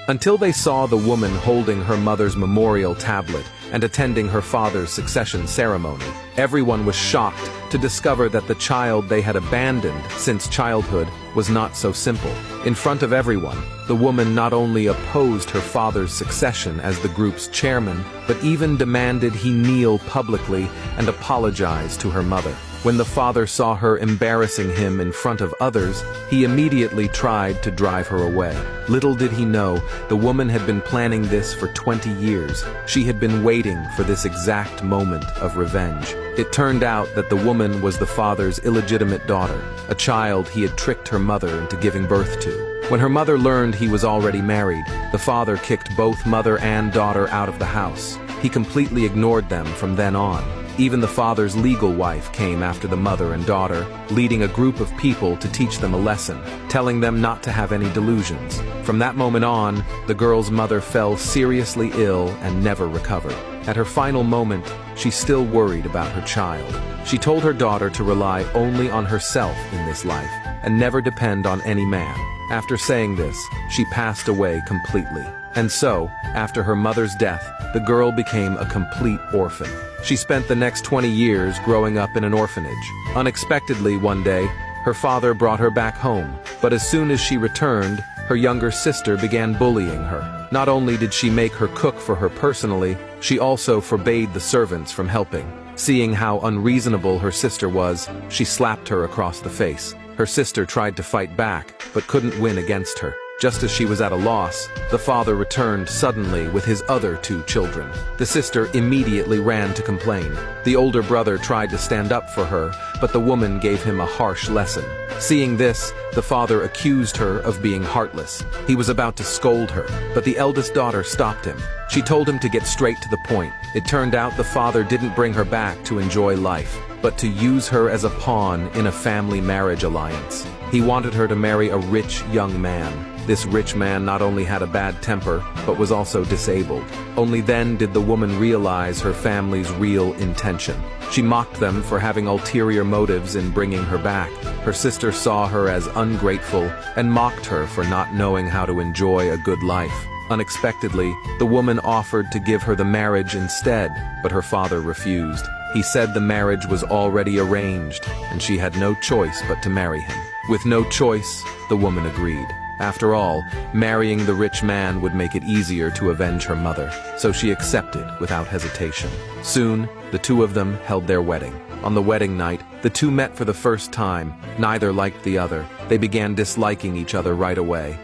until they saw the woman holding her mother's memorial tablet and attending her father's succession ceremony. Everyone was shocked to discover that the child they had abandoned since childhood was not so simple. In front of everyone, the woman not only opposed her father's succession as the group's chairman, but even demanded he kneel publicly and apologize to her mother. When the father saw her embarrassing him in front of others, he immediately tried to drive her away. Little did he know, the woman had been planning this for 20 years. She had been waiting for this exact moment of revenge. It turned out that the woman was the father's illegitimate daughter, a child he had tricked her mother into giving birth to. When her mother learned he was already married, the father kicked both mother and daughter out of the house. He completely ignored them from then on. Even the father's legal wife came after the mother and daughter, leading a group of people to teach them a lesson, telling them not to have any delusions. From that moment on, the girl's mother fell seriously ill and never recovered. At her final moment, she still worried about her child. She told her daughter to rely only on herself in this life and never depend on any man. After saying this, she passed away completely. And so, after her mother's death, the girl became a complete orphan. She spent the next 20 years growing up in an orphanage. Unexpectedly one day, her father brought her back home, but as soon as she returned, her younger sister began bullying her. Not only did she make her cook for her personally, she also forbade the servants from helping. Seeing how unreasonable her sister was, she slapped her across the face. Her sister tried to fight back, but couldn't win against her. Just as she was at a loss, the father returned suddenly with his other 2 children. The sister immediately ran to complain. The older brother tried to stand up for her, but the woman gave him a harsh lesson. Seeing this, the father accused her of being heartless. He was about to scold her, but the eldest daughter stopped him. She told him to get straight to the point. It turned out the father didn't bring her back to enjoy life, but to use her as a pawn in a family marriage alliance. He wanted her to marry a rich young man. This rich man not only had a bad temper, but was also disabled. Only then did the woman realize her family's real intention. She mocked them for having ulterior motives in bringing her back. Her sister saw her as ungrateful and mocked her for not knowing how to enjoy a good life. Unexpectedly, the woman offered to give her the marriage instead, but her father refused. He said the marriage was already arranged, and she had no choice but to marry him. With no choice, the woman agreed. After all, marrying the rich man would make it easier to avenge her mother, so she accepted without hesitation. Soon, the 2 of them held their wedding. On the wedding night, the 2 met for the first time. Neither liked the other. They began disliking each other right away.